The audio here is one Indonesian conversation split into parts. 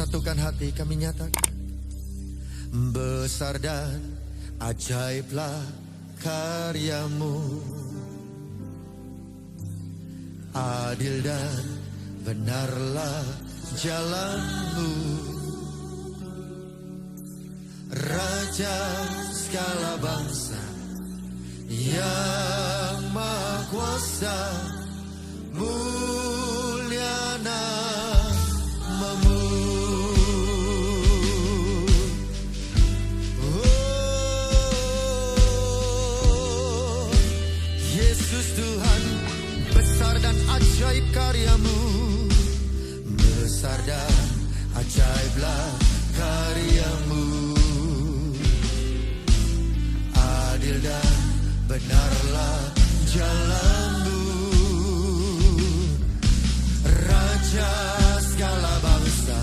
satukan hati kami nyatakan. Besar dan ajaiblah karyamu, adil dan benarlah jalanmu. Raja segala bangsa yang maha kuasa, mulia namamu. Oh, Yesus Tuhan, besar dan ajaib karyamu. Besar dan ajaiblah karyamu, adil dan benarlah jalanmu. Raja segala bangsa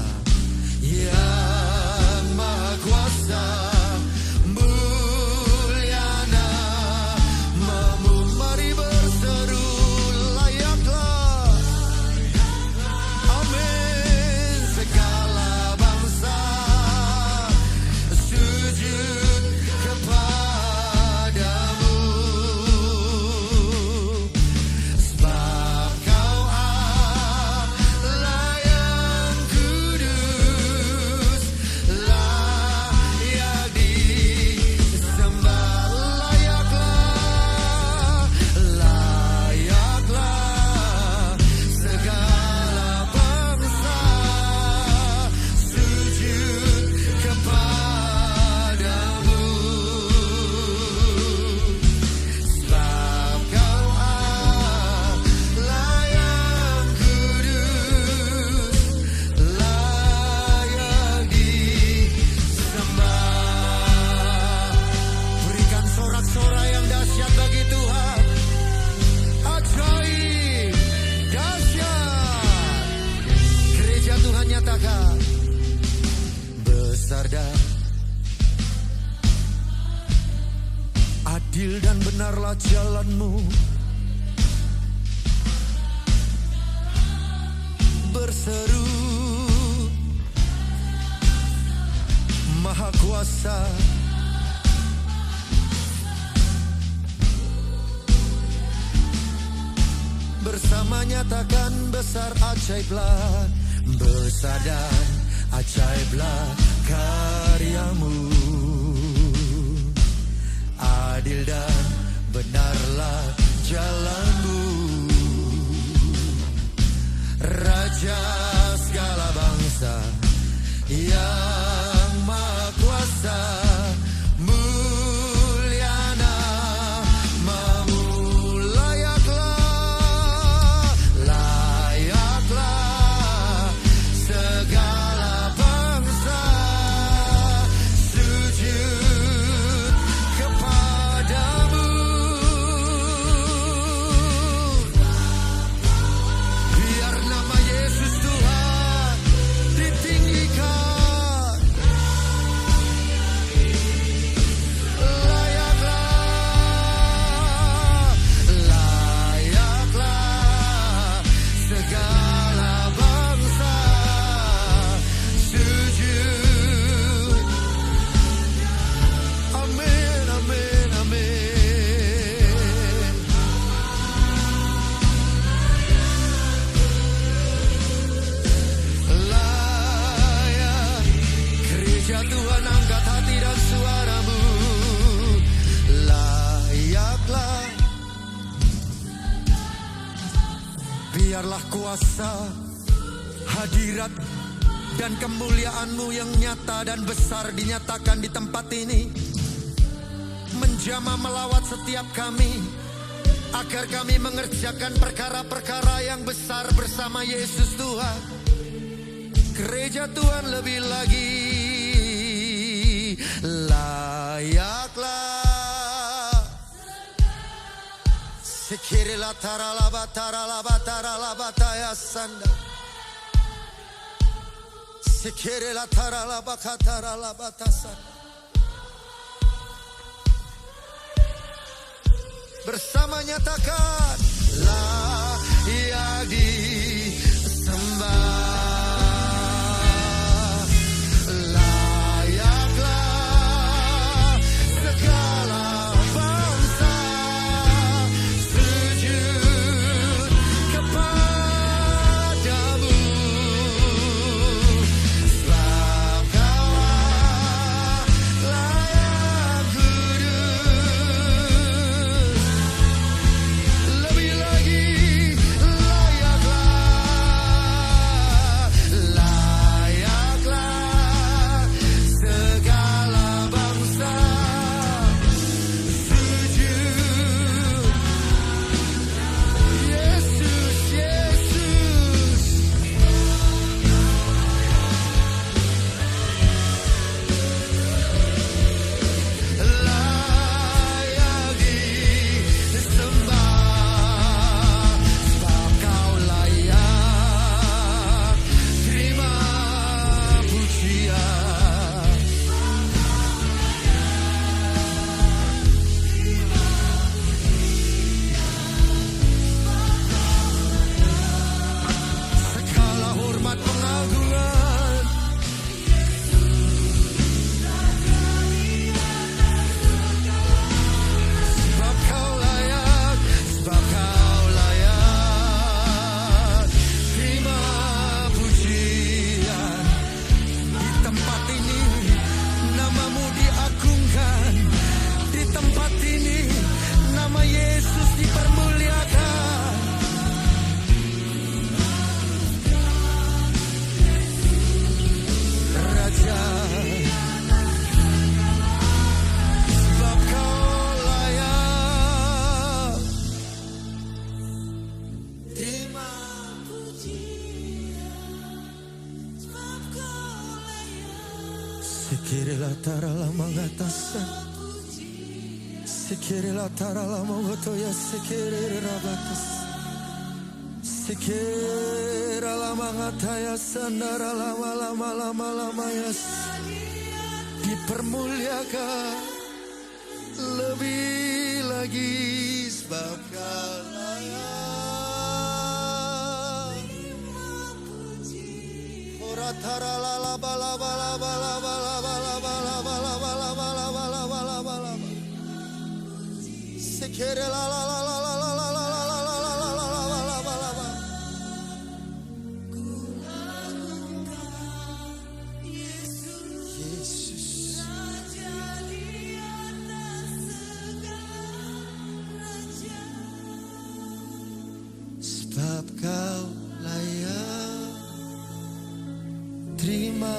yang maha kuasa, mulia namamu. Mari berseru, layaklah, amin. Segala bangsa sujud kepadamu, sebab kau Allah yang kudus, layak disembah. Layaklah segala bangsa sujud kepadamu, sebab kau Allah yang kudus, layak disembah. Berikan sorak-sorai yang dahsyat bagi Tuhan. Ajaib, dahsyat. Gereja Tuhan nyatakan, besar dan adil dan benarlah jalanmu. Berseru, maha kuasa, bersama nyatakan besar ajaiblah, besar dan ajaiblah karyamu, adil dan benarlah jalanmu. Raja segala bangsa yang maha kuasa, mulia namamu. Layaklah segala bangsa sujud kepadamu. Biar nama Yesus Tuhan ditinggikan. Layaklah segala bangsa sujud. Amin, amin, amin. Layak. Gereja Tuhan, angkat hati dan suaramu. Layaklah. Biarlah kuasa, hadirat dan kemuliaan-Mu yang nyata dan besar dinyatakan di tempat ini, menjamah melawat setiap kami, agar kami mengerjakan perkara-perkara yang besar bersama Yesus Tuhan. Gereja Tuhan lebih lagi layaklah. Sekirila taralaba taralaba taralaba taya sanda. Sekirila taralaba kataralaba tasanda. Bersama nyatakan, layak disembah. dipermuliakan. Raja, sebab Kau layak. Terima pujian, sebab Kau layak. Sekiranya taralah mengatasan, sekiranya taralah mengotoya, sekiranya batas, sekiranya mengataya sandara lama yas, dipermuliakan lebih lagi sebab Kau layak. Ora tarala la bala bala bala bala bala bala bala bala bala bala bala bala. Sekere la la la la la la la la la la la la la la la la. Yesus Raja di atas segala raja, sebab Kau layak. Terima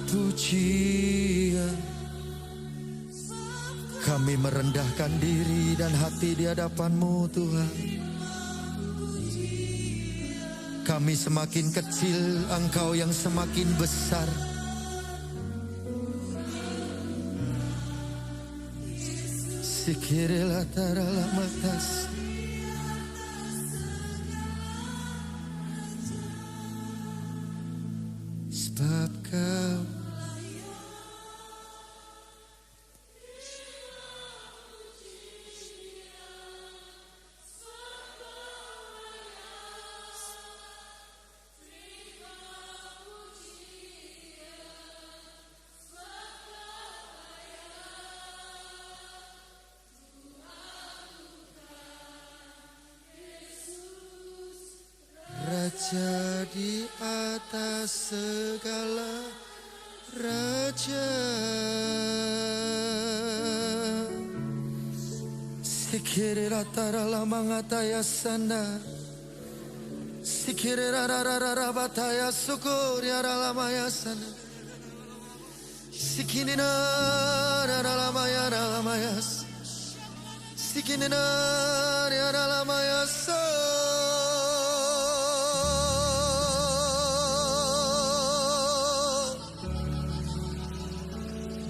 pujian. Kami merendahkan diri dan hati di hadapan-Mu, Tuhan. Kami semakin kecil, Engkau yang semakin besar. Sikirela tarala matas. Sebab Kau Raja di atas segala raja. Sikirira tarala mangataya sana, sikirira rarara bataya sukur yarala maya sana, sikinina rarala maya rala mayas, sikinina yarala maya so.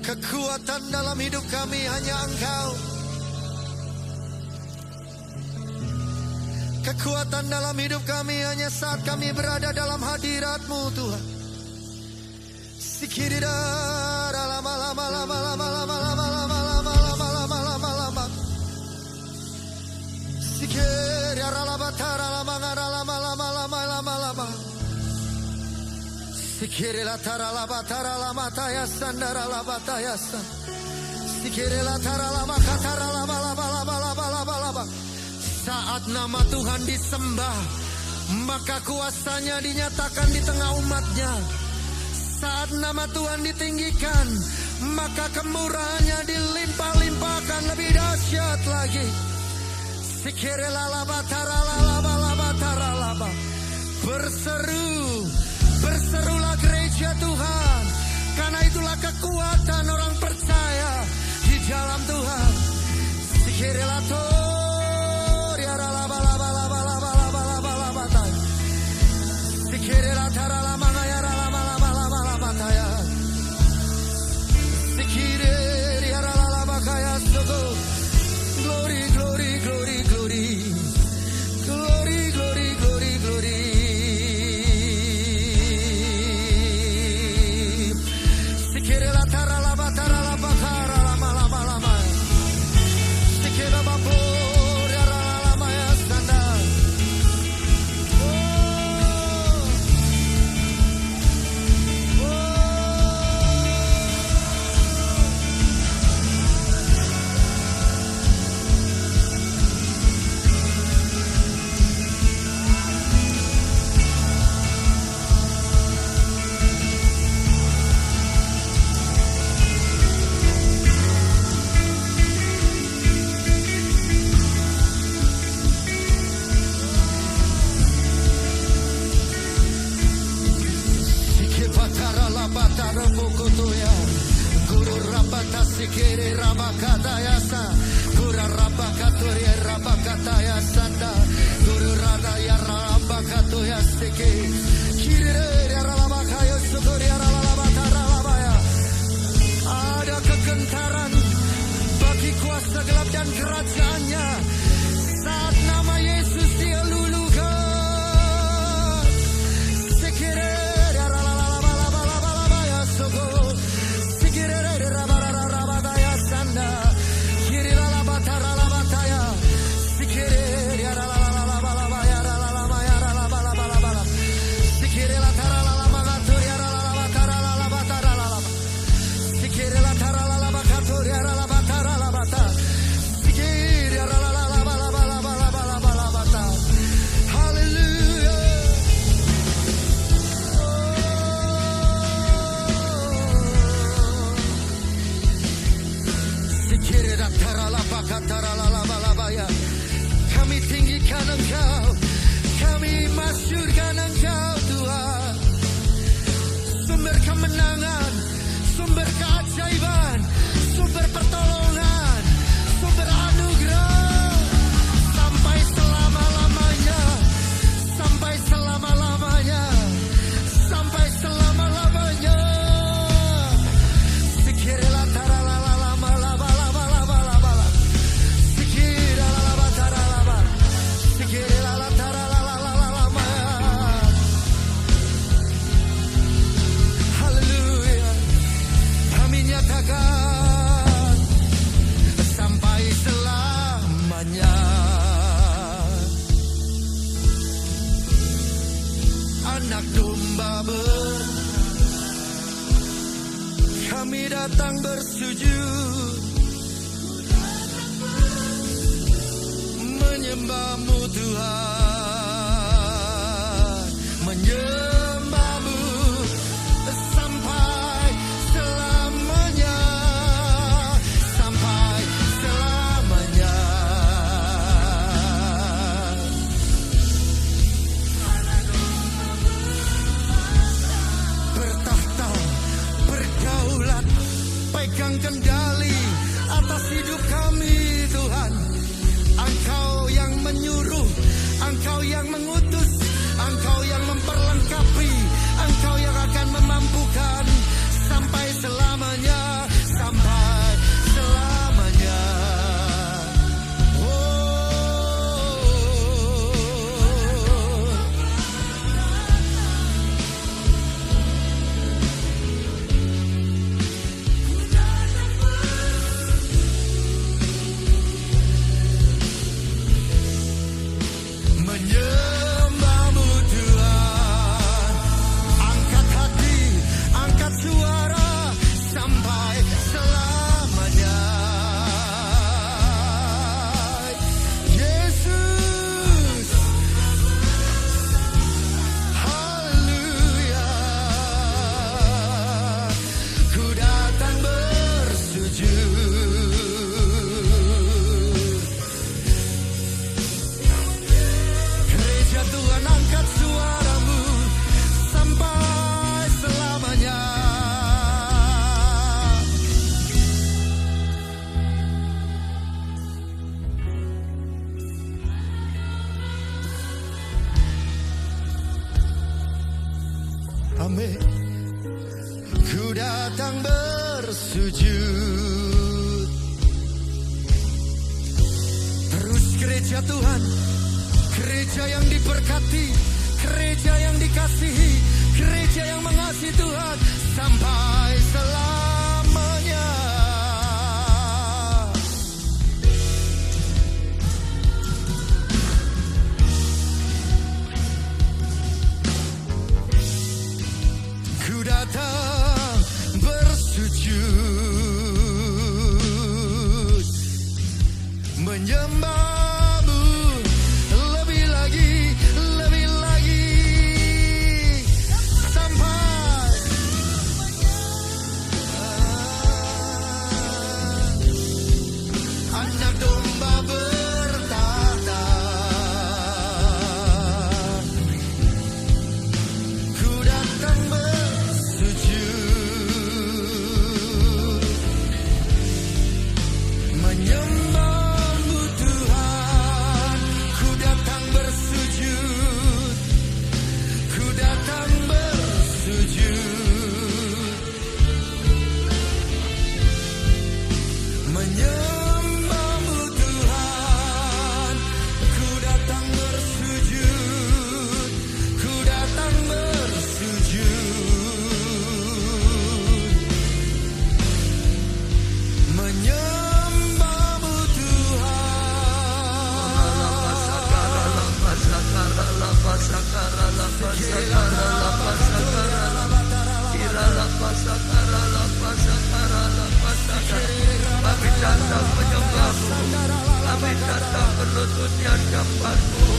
Kekuatan dalam hidup kami hanya Engkau. Kekuatan dalam hidup kami hanya saat kami berada dalam hadirat-Mu, Tuhan. Sikirida lama lama lama lama lama lama lama lama lama lama lama lama. Sikirida lama tara lama ngara lama lama lama lama lama. Sikirila tarala batara lama tayasan darala batayasan. Sikirila tarala makatara lama lama lama lama lama lama. Saat nama Tuhan disembah, maka kuasanya dinyatakan di tengah umatnya. Saat nama Tuhan ditinggikan, maka kemurahannya dilimpah-limpahkan lebih dahsyat lagi. Sikirila lama tarala lama lama tarala lama. Berserulah gereja Tuhan, karena itulah kekuatan orang percaya di dalam Tuhan. Sikirelator ya laba laba laba laba laba laba laba tay. Sikirelator lama ngaya lama lama lama lama tay. Sikirer ya laba kaya sogo. Glory glory glory glory. Glory glory glory glory. Sikirela tara laba kara lama lama lama. Sikirela bapo. Mokotoya, Guru Rabata Sikere Rabakatayasa, Guru Rabakatoria Rabakataya Sanda, Guru Radaya Rabakatoya Seke, Kire Rabakaya Sukoria Rabata Rabaya. Ada kegentaran bagi kuasa gelap dan kerajaannya saat nama Yesus dilulukan. Sekere ralalalalabalabaya soko, sekere rabararabadaya sanda, kiri lalabatarabataya, sekere ralalalalabalabaya ralalamaya ralabalabala, sekere lataralalamagatoria ralalabataralabataralaba, sekere lataralabakatoria ralabataralabata, sekere ralalalabalabalabalabalabata. Hallelujah. Sekere lataralabakataralabalabaya. Kami tinggikan Engkau, kami masyurkan Engkau Tuhan, sumber kemenangan, sumber keajaiban, sumber pertolongan, sumber anugerah, sampai selama-lamanya, sampai selama-lamanya, sampai selama-lamanya. Sekiranya taralalalalabalabalabalabala, sekiranya taralaba, sekiranya taralalalama. Haleluya. Kami nyatakan sampai selamanya. Anak domba kami datang bersujud, menyembah-Mu Tuhan, menyembah-Mu sampai selamanya, sampai selamanya. Bertahta, berdaulat, pegang kendali atas hidup kami Tuhan. Engkau yang menyuruh, Engkau yang mengutus, Engkau yang memperlengkapi, Engkau yang akan memampukan sampai selamanya, sampai selamanya. Menyembah-Mu Tuhan, angkat hati, angkat suara sampai selamanya. Yesus, haleluya. Ku datang bersujud. Gereja Tuhan, angkat suaramu sampai selamanya. Amin. Ku datang bersujud. Terus gereja Tuhan, gereja yang diberkati, gereja yang dikasihi, gereja yang mengasihi Tuhan sampai selamanya. Ku datang bersujud, menyembah-Mu lebih lagi, lebih lagi, sampai hadapan-Mu.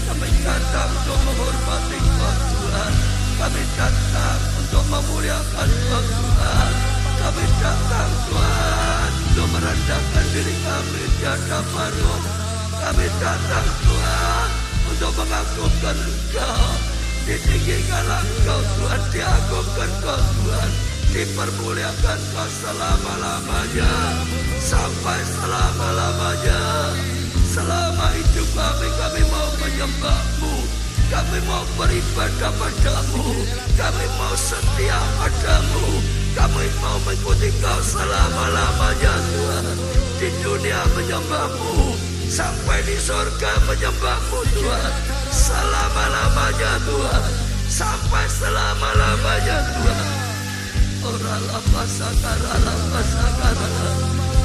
Kami datang untuk menghormati Engkau Tuhan. Kami datang untuk memuliakan Engkau Tuhan. Kami datang Tuhan untuk merendahkan diri kami di hadapan-Mu. Kami datang Tuhan untuk mengagungkan Engkau. Ditinggikanlah Engkau Tuhan, diagungkan Engkau Tuhan, dipermuliakan Engkau selama-lamanya, sampai selama-lamanya. Selama hidup kami mau menyembah-Mu, kami mau beribadah pada-Mu, kami mau setia pada-Mu, kami mau mengikuti Engkau selama-lamanya Tuhan. Di dunia menyembah-Mu, sampai di surga menyembah-Mu Tuhan, selama-lamanya Tuhan, sampai selama-lamanya Tuhan. Oralah pasakara,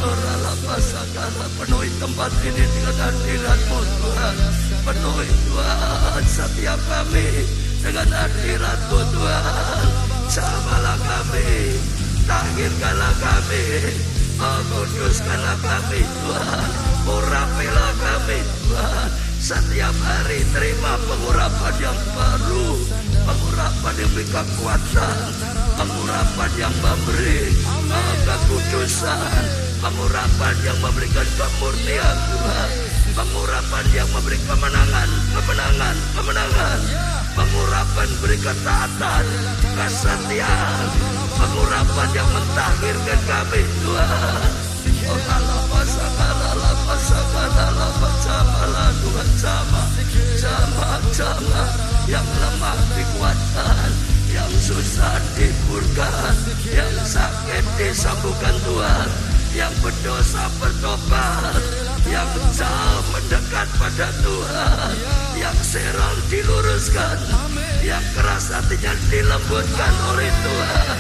oralah pasakara, penuhi tempat ini dengan hadirat-Mu Tuhan. Penuhi Tuhan setiap kami dengan hadirat-Mu Tuhan. Jamalah kami, tahirkanlah kami, kuduskanlah kami Tuhan, urapilah kami Tuhan. Setiap hari terima pengurapan yang baru, pengurapan yang beri kekuatan, pengurapan yang memberi kekudusan, pengurapan yang memberikan kemurnian Tuhan, pengurapan yang memberi kemenangan, pengurapan beri ketaatan, kesetiaan, pengurapan yang mentahirkan kami Tuhan. Oh Tuhan, jama yang lemah dikuatkan, yang susah dihiburkan, yang sakit disembuhkan Tuhan, yang berdosa bertobat, yang jauh mendekat pada Tuhan, yang serong diluruskan, yang keras hatinya dilembutkan oleh Tuhan.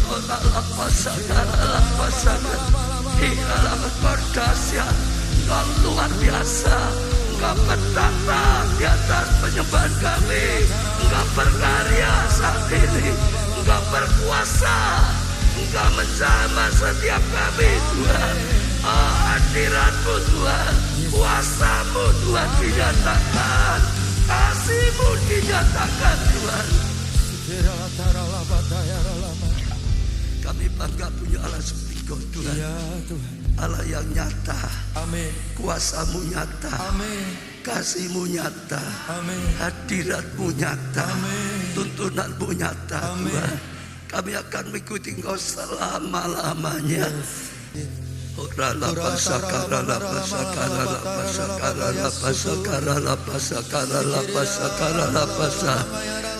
Oh Ilalah berdahsyat, Engkau luar biasa, Engkau bertata di atas penyembahan kami, Engkau berkarya saat ini, Engkau berkuasa, Engkau menjamah setiap kami Tuhan. Hadirat-Mu Tuhan, kuasa-Mu Tuhan dinyatakan, kasih-Mu dinyatakan Tuhan. Kami bangga punya Allah seperti Kau Tuhan. Ya, Tuhan. Allah yang nyata. Amin. Kuasa-Mu nyata. Amin. Kasih-Mu nyata. Amin. Hadirat-Mu nyata. Amin. Tuntunan-Mu nyata. Amin. Tuhan. Kami akan mengikuti Engkau selama-lamanya. Oralah pasakara,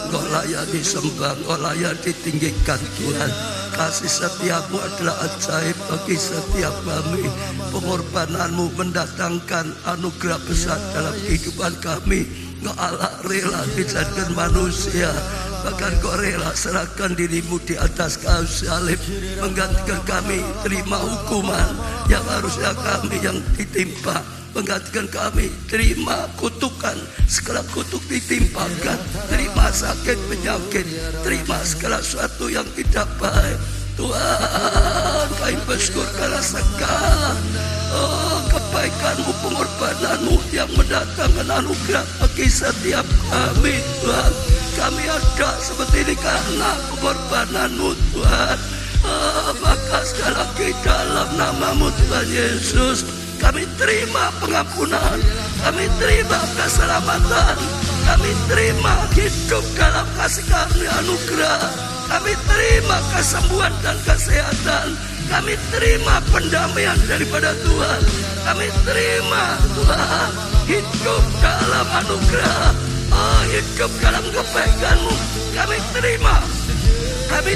Engkau layak disembah, Engkau layak ditinggikan Tuhan. Kasih setiap-Mu adalah ajaib bagi setiap kami. Pengorbanan-Mu mendatangkan anugerah besar dalam kehidupan kami. Engkau Allah rela dijadikan manusia, bahkan Kau rela serahkan diri-Mu di atas kayu salib, menggantikan kami terima hukuman yang harusnya kami yang ditimpa, menggantikan kami terima kutukan, segala kutuk ditimpakan, terima sakit penyakit, terima segala sesuatu yang tidak baik. Tuhan, kami bersyukur karena segala kebaikan-Mu, pengorbanan-Mu yang mendatangkan anugerah bagi setiap kami Tuhan. Kami ada seperti ini karena pengorbanan-Mu Tuhan. Maka sekali lagi dalam nama-Mu Tuhan Yesus, kami terima pengampunan, kami terima keselamatan, kami terima hidup dalam kasih karunia anugerah, kami terima kesembuhan dan kesehatan, kami terima pendamaian daripada Tuhan, kami terima Tuhan hidup dalam anugerah, hidup dalam kebaikan-Mu, kami terima. Kami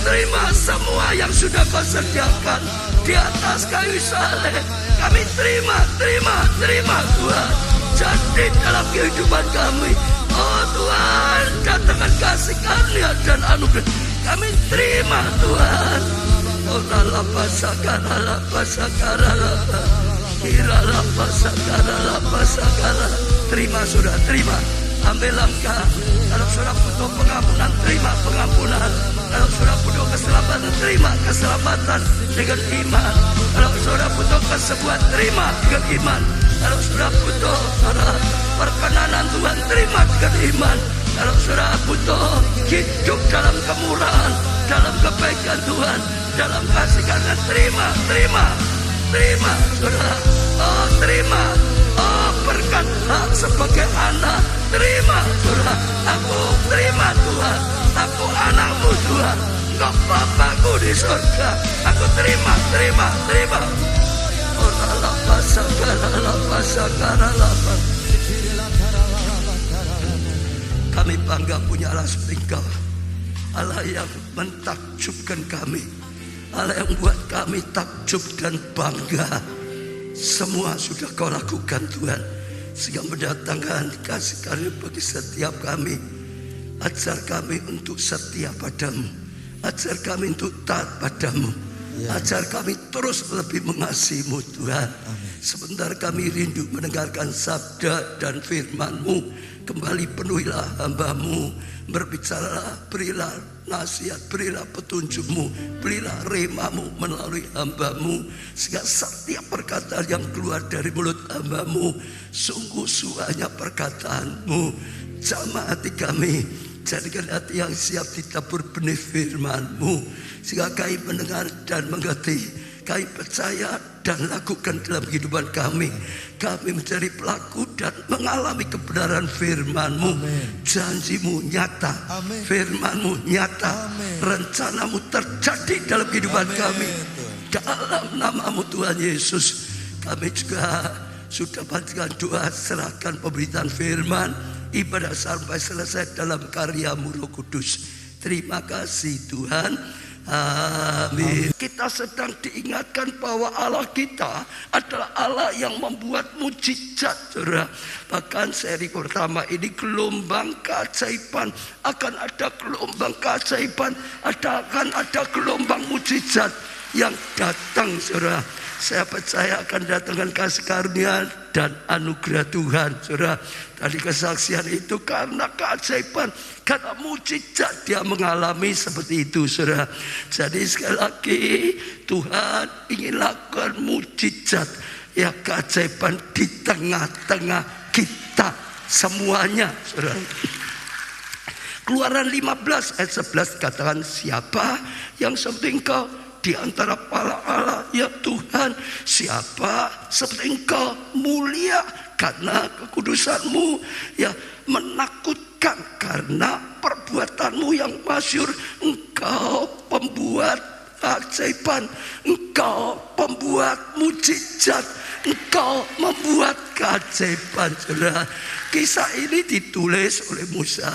terima semua yang sudah Kau sediakan di atas kayu salib. Kami terima Tuhan. Jadi dalam kehidupan kami, oh Tuhan, datangkan kasih karunia dan anugerah. Kami terima Tuhan. Oh terima sudah, terima. Ambil langkah. Kalau sudah butuh pengampunan, terima pengampunan. Kalau sudah butuh keselamatan, terima keselamatan dengan iman. Kalau sudah butuh kesembuhan, terima dengan iman. Kalau saudara butuh perkenanan Tuhan, terima dengan iman. Kalau saudara butuh hidup dalam kemurahan, dalam kebaikan Tuhan, dalam kasih karunia, terima saudara. Oh, terima. Oh, berkat hak sebagai anak, terima saudara. Aku terima Tuhan, aku anakmu Tuhan, Engkau Bapakku di surga. Aku terima. Oh, kami bangga punya Allah seperti Engkau, Allah yang mentakjubkan kami, Allah yang buat kami takjub dan bangga. Semua sudah Kau lakukan Tuhan, sehingga mendatangkan kasih karunia bagi setiap kami. Ajar kami untuk setia padamu, ajar kami untuk taat padamu, ajar kami terus lebih mengasihi-Mu Tuhan. Sebentar kami rindu mendengarkan sabda dan firman-Mu. Kembali penuhilah hamba-Mu, berbicaralah, berilah nasihat, berilah petunjuk-Mu, berilah rema-Mu melalui hamba-Mu, sehingga setiap perkataan yang keluar dari mulut hamba-Mu sungguh suaranya perkataan-Mu. Jamah hati kami, jadikan hati yang siap ditabur benih firman-Mu, sehingga kami mendengar dan mengerti, kami percaya dan lakukan dalam kehidupan kami. Kami menjadi pelaku dan mengalami kebenaran firman-Mu. Janji-Mu nyata, firman-Mu nyata, rencana-Mu terjadi dalam kehidupan kami. Dalam nama-Mu Tuhan Yesus, kami juga sudah panjatkan doa, serahkan pemberitaan firman, ibadah sampai selesai dalam karya-Mu Roh Kudus. Terima kasih Tuhan. Amin. Kita sedang diingatkan bahwa Allah kita adalah Allah yang membuat mujizat, saudara. Bahkan seri pertama ini gelombang keajaiban, akan ada gelombang keajaiban, akan ada gelombang mujizat yang datang, saudara. Saya percaya akan datangkan kasih karunia dan anugerah Tuhan, saudara. Tadi kesaksian itu karena keajaiban, karena mujizat dia mengalami seperti itu, saudara. Jadi sekali lagi Tuhan ingin lakukan mujizat, ya, keajaiban di tengah-tengah kita semuanya, saudara. Keluaran 15 ayat 11 katakan, siapa yang seperti Engkau di antara para Allah, ya Tuhan, siapa seperti Engkau mulia karena kekudusan-Mu, ya, menakutkan karena perbuatan-Mu yang masyhur. Engkau pembuat keajaiban, Engkau pembuat mujizat, Engkau membuat keajaiban, saudara. Kisah ini ditulis oleh Musa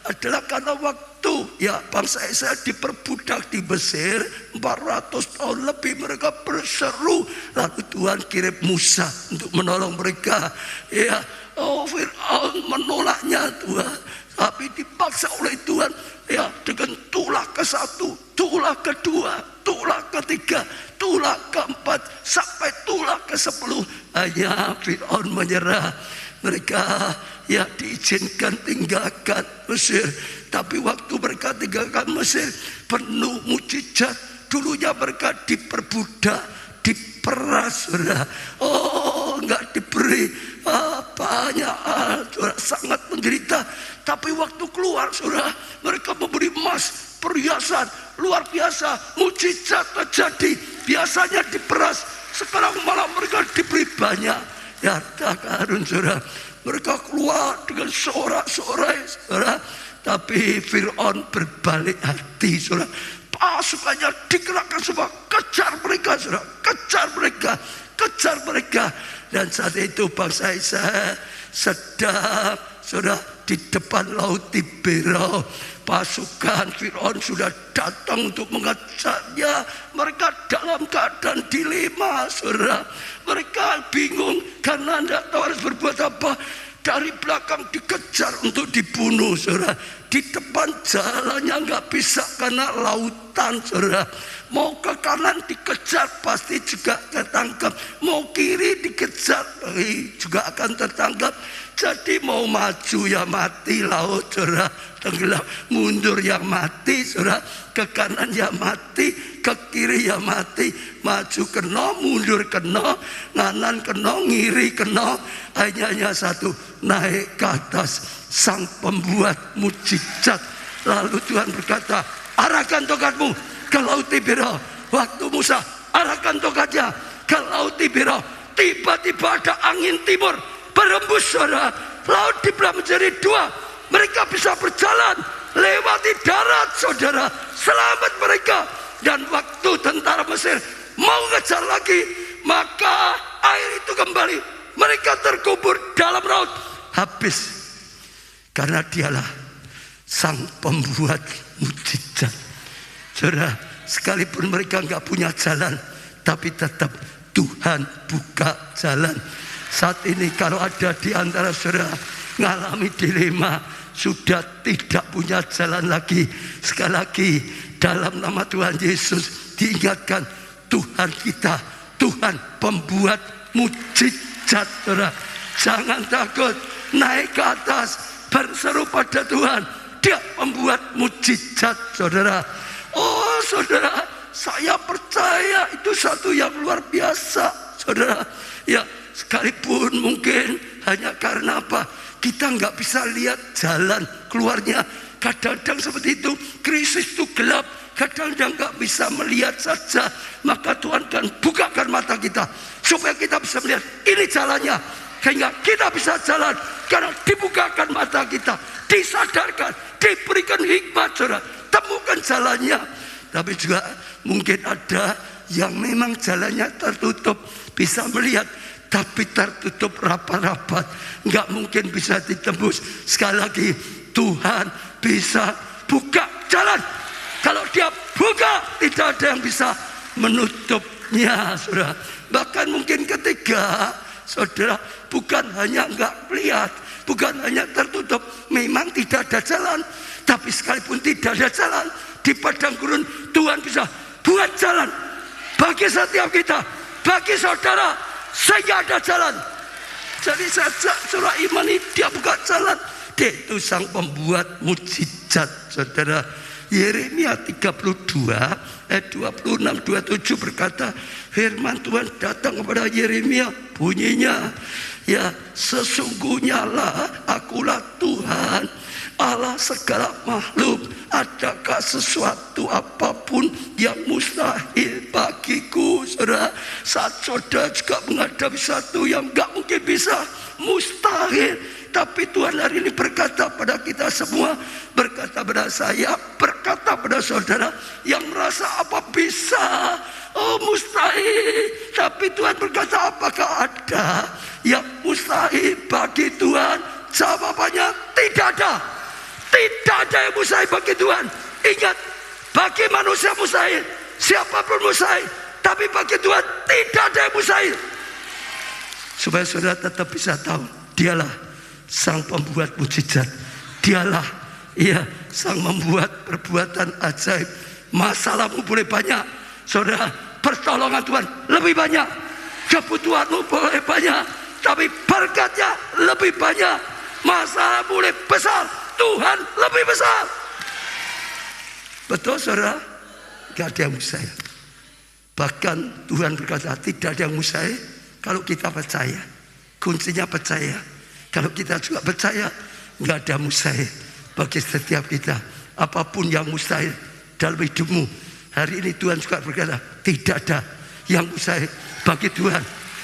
adalah karena waktu, ya, bangsa Israel diperbudak di Mesir 400 tahun lebih, mereka berseru, lalu Tuhan kirim Musa untuk menolong mereka, ya. Fir'aun menolaknya Tuhan, tapi dipaksa oleh Tuhan, ya, dengan tulah ke-1, tulah ke-2, tulah ke-3, tulah ke-4 sampai tulah ke-10. Hanya Fir'aun menyerah. Mereka, ya, diizinkan tinggalkan Mesir, tapi waktu mereka tinggalkan Mesir penuh mujizat. Dulunya mereka diperbudak, diperas, saudara. Oh, enggak diberi banyak, saudara, sangat menderita. Tapi waktu keluar, saudara, mereka memberi emas, perhiasan luar biasa, mujizat terjadi. Biasanya diperas, sekarang malah mereka diberi banyak, ya, harta karun, saudara. Mereka keluar dengan sorak-sorai, saudara. Tapi Fir'aun berbalik hati, saudara. Pasukannya dikerahkan semua, kejar mereka, saudara. Kejar mereka. Dan saat itu bangsa Israel sedang, saudara, di depan laut Tiberau. Pasukan Fir'aun sudah datang untuk mengejarnya. Mereka dalam keadaan dilema, saudara. Mereka bingung karena tidak tahu harus berbuat apa. Dari belakang dikejar untuk dibunuh, saudara. Di depan jalannya nggak bisa karena lautan, saudara. Mau ke kanan dikejar pasti juga tertangkap. Mau kiri dikejar juga akan tertangkap. Jadi mau maju ya mati laut, saudara. Tenggelam, mundur ya mati, saudara. Ke kanan ya mati, ke kiri ya mati. Maju kena, mundur kena, kanan kena, ngiri kena. Hanya satu, naik ke atas. Sang pembuat mujizat. Lalu Tuhan berkata, arahkan tongkatmu ke laut Tiberias. Waktu Musa arahkan tongkatnya ke laut Tiberias, tiba-tiba ada angin timur berembus, saudara. Laut dibelah menjadi dua. Mereka bisa berjalan lewati darat, saudara. Selamat mereka. Dan waktu tentara Mesir mau ngejar lagi, maka air itu kembali. Mereka terkubur dalam laut. Habis. Karena dialah sang pembuat mujizat. Saudara, sekalipun mereka nggak punya jalan, tapi tetap Tuhan buka jalan. Saat ini kalau ada di antara saudara ngalami dilema, sudah tidak punya jalan lagi, sekali lagi dalam nama Tuhan Yesus diingatkan, Tuhan kita, Tuhan pembuat mujizat, saudara. Jangan takut, naik ke atas, berseru pada Tuhan. Dia membuat mujizat, saudara. Oh saudara, saya percaya itu satu yang luar biasa, saudara. Ya, sekalipun mungkin hanya karena apa? Kita nggak bisa lihat jalan keluarnya. Kadang-kadang seperti itu, krisis itu gelap. Kadang-kadang nggak bisa melihat saja. Maka Tuhan kan bukakan mata kita supaya kita bisa melihat ini jalannya. Sehingga kita bisa jalan karena dibukakan mata kita, disadarkan, diberikan hikmat, saudara. Temukan jalannya. Tapi juga mungkin ada yang memang jalannya tertutup, bisa melihat, tapi tertutup rapat-rapat, nggak mungkin bisa ditembus. Sekali lagi, Tuhan bisa buka jalan. Kalau Dia buka, tidak ada yang bisa menutupnya, saudara. Bahkan mungkin ketiga, saudara, bukan hanya enggak melihat, bukan hanya tertutup, memang tidak ada jalan. Tapi sekalipun tidak ada jalan di padang gurun, Tuhan bisa buat jalan bagi setiap kita, bagi saudara, sehingga ada jalan. Jadi saja surah iman ini Dia buka jalan. Dia itu sang pembuat mujizat, saudara. Yeremia 32 ayat 26-27 berkata, firman Tuhan datang kepada Yeremia, bunyinya, ya sesungguhnya lah akulah Tuhan Allah segala makhluk. Adakah sesuatu apapun yang mustahil bagiku, saudara? Saat saudara juga menghadapi satu yang gak mungkin bisa, mustahil, tapi Tuhan hari ini berkata pada kita semua, berkata pada saya, berkata pada saudara yang merasa apa bisa, oh mustahil, tapi Tuhan berkata, apakah ada yang mustahil bagi Tuhan? Jawabannya tidak ada. Tidak ada yang mustahil bagi Tuhan. Ingat, bagi manusia mustahil, siapapun mustahil, tapi bagi Tuhan tidak ada yang mustahil. Supaya saudara tetap bisa tahu, Dialah sang pembuat mujizat. Dialah, ia sang membuat perbuatan ajaib. Masalahmu boleh banyak, saudara, pertolongan Tuhan lebih banyak. Kebutuhanmu boleh banyak, tapi berkatnya lebih banyak. Masalah boleh besar, Tuhan lebih besar. Betul, saudara? Gak ada yang mustahil. Bahkan Tuhan berkata tidak ada yang mustahil kalau kita percaya. Kuncinya percaya. Kalau kita juga percaya, gak ada mustahil bagi setiap kita. Apapun yang mustahil dalam hidupmu, hari ini Tuhan juga berkata tidak ada yang mustahil bagi Tuhan.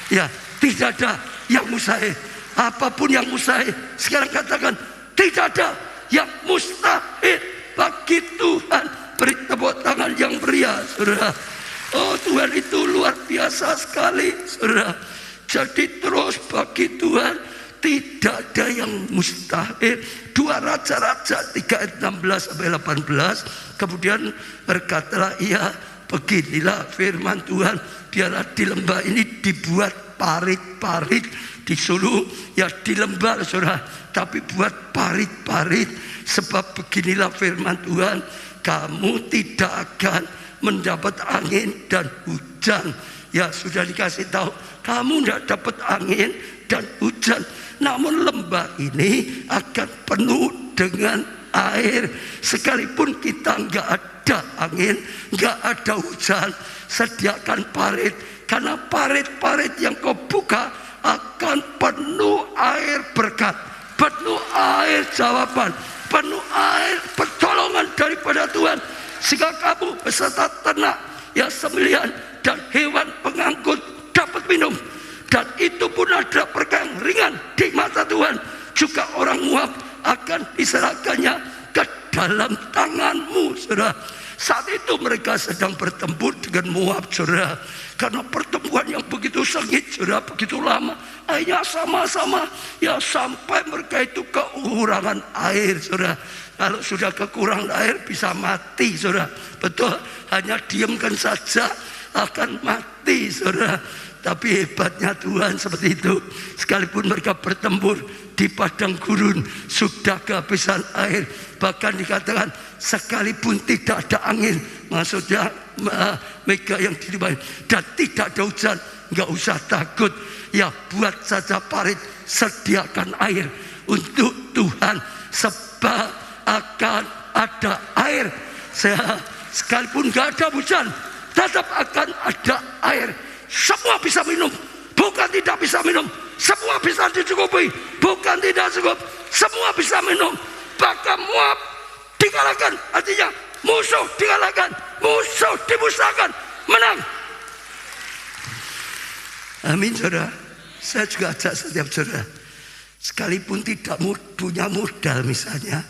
Ya, tidak ada yang mustahil. Apapun yang mustahil, sekarang katakan tidak ada yang mustahil bagi Tuhan. Beri tepuk tangan yang meriah, saudara. Oh, Tuhan itu luar biasa sekali, saudara. Jadi terus bagi Tuhan tidak ada yang mustahil. 2 Raja-Raja 3 ayat 16 sampai 18. Kemudian berkatalah ia, beginilah firman Tuhan, biarlah di lembah ini dibuat parit-parit Disuruh ya di lembah saudara, tapi buat parit-parit. Sebab beginilah firman Tuhan, kamu tidak akan mendapat angin dan hujan. Ya sudah dikasih tahu, kamu tidak dapat angin dan hujan. Namun lembah ini akan penuh dengan air. Sekalipun kita nggak ada angin, nggak ada hujan, sediakan parit. Karena parit-parit yang kau buka akan penuh air berkat, penuh air jawaban, penuh air pertolongan daripada Tuhan. Sehingga kamu beserta ternak, ya sembelihan dan hewan pengangkut dapat minum. Dan itu pun ada perkara ringan di mata Tuhan. Juga orang Moab akan diserahkannya ke dalam tanganmu, saudara. Saat itu mereka sedang bertempur dengan Moab, saudara. Karena pertempuran yang begitu sengit, saudara, begitu lama. Akhirnya sama-sama ya sampai mereka itu kekurangan air, saudara. Kalau sudah kekurangan air bisa mati, saudara. Betul, hanya diamkan saja akan mati, saudara. Tapi hebatnya Tuhan seperti itu. Sekalipun mereka bertempur di padang gurun, sudah kehabisan air. Bahkan dikatakan sekalipun tidak ada angin, maksudnya mega yang dilimpahi, dan tidak ada hujan, nggak usah takut. Ya buat saja parit, sediakan air untuk Tuhan. Sebab akan ada air. Sekalipun nggak ada hujan, tetap akan ada air. Semua bisa minum, bukan tidak bisa minum. Semua bisa dicukupi, bukan tidak cukup. Semua bisa minum. Bahkan Moab dikalahkan, artinya musuh dikalahkan, musuh dimusnahkan, menang. Amin, saudara. Saya juga ajak setiap saudara, sekalipun tidak punya modal misalnya,